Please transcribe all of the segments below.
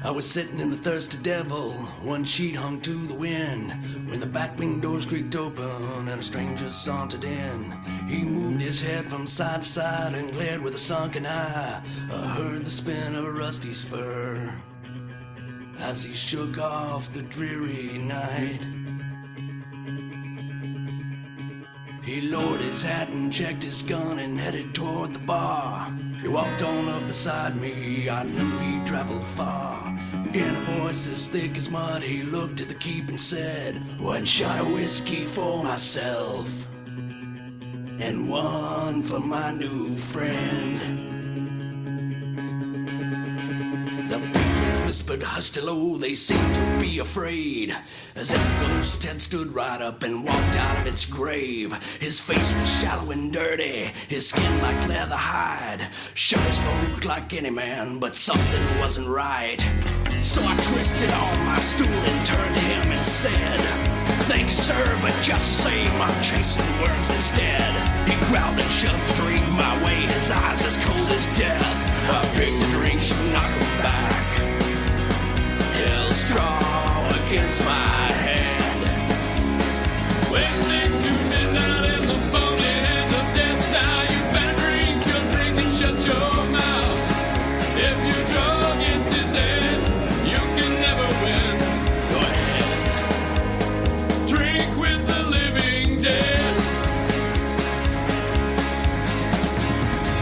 I was sitting in the Thirsty Devil, one sheet hung to the wind, when the back wing doors creaked open and a stranger sauntered in. He moved his head from side to side and glared with a sunken eye. I heard the spin of a rusty spur as he shook off the dreary night. He lowered his hat and checked his gun and headed toward the bar. He walked on up beside me, I knew he'd traveled far. In a voice as thick as mud, he looked at the keep and said, "One shot of whiskey for myself, and one for my new friend." The patrons whispered hushed hello, they seemed to be afraid, as if a ghost had stood right up and walked out of its grave. His face was shallow and dirty, his skin like leather hide. Sure, he spoke like any man, but something wasn't right. So I twisted on my stool and turned to him and said, "Thanks, sir, but just the same, I'm chasing worms instead." He growled and shoved the drink my way, his eyes as cold as death. I picked the drink, should knock him back, held strong against my hand. When 6 to midnight in the phony hands of death, now you better drink your drink and shut your mouth. If you draw against his head, you can never win. Go ahead, drink with the living dead.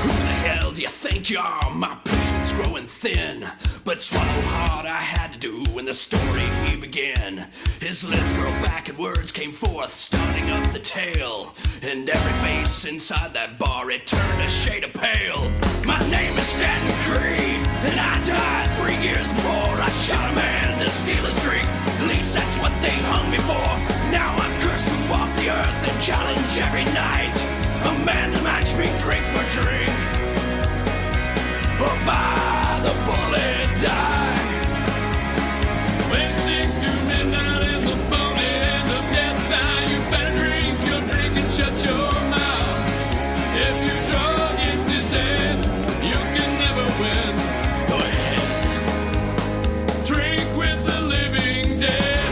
Who the hell do you think you are? My patience growing thin, but swallow hard I had to do when the story he began. His lips curled back and words came forth, starting up the tale. And every face inside that bar, it turned a shade of pale. My name is Stanton Creed, and I died 3 years before I shot a man to steal his drink. At least that's what they hung me for. Now I'm cursed to walk the earth and challenge every night a man to match me drink for drink, or by the bullet die. When 6 to midnight in the phony hands of death, now you better drink your drink and shut your mouth. If you draw against his head, you can never win. Go ahead, drink with the living dead.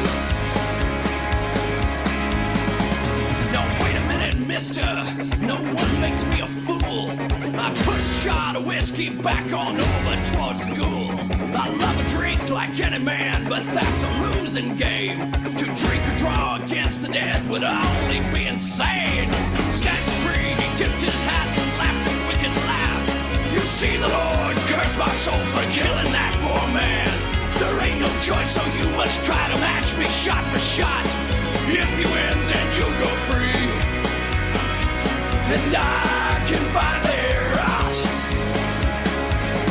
No, wait a minute, mister, no one makes me a fool. I push a shot of whiskey back on over towards school. I love a drink like any man, but that's a losing game. To drink or draw against the dead would only be insane. Stanton Creed, he tipped his hat and laughed a wicked laugh. You see, the Lord curse my soul for killing that poor man. There ain't no choice, so you must try to match me shot for shot. If you win, then you'll go free, and I can finally rot.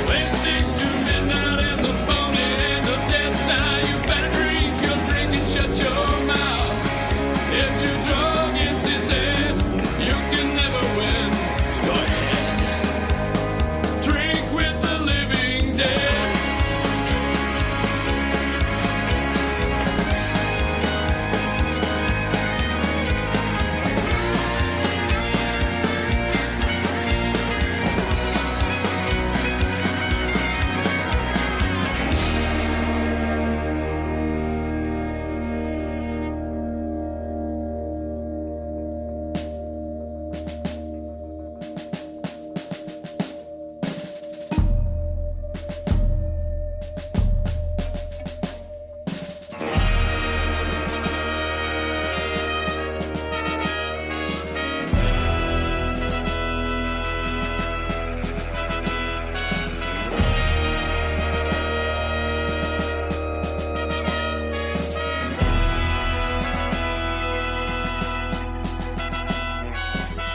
When 6 to midnight in the phony hands of death, now you better drink your drink and shut your mouth. If you draw against his head, you can never win. Go ahead, drink with the living dead.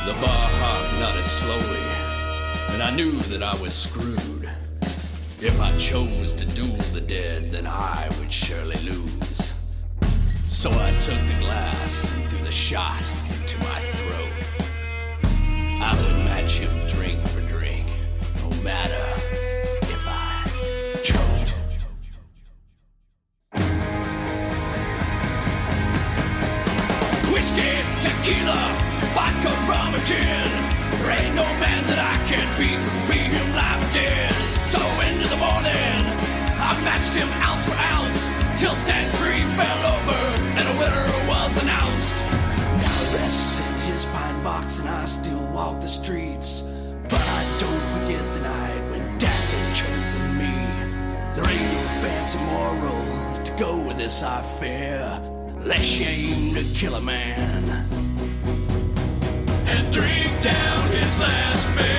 The bar hop nodded slowly, and I knew that I was screwed. If I chose to duel the dead, then I would surely lose. So I took the glass and threw the shot into my throat. I would match him drink for drink, no matter if I choked. Whiskey, tequila, vodka, rum, and gin. There ain't no man that I can't beat him live or dead. So into the morning, I matched him go with this, I fear. Less shame to kill a man and drink down his last beer.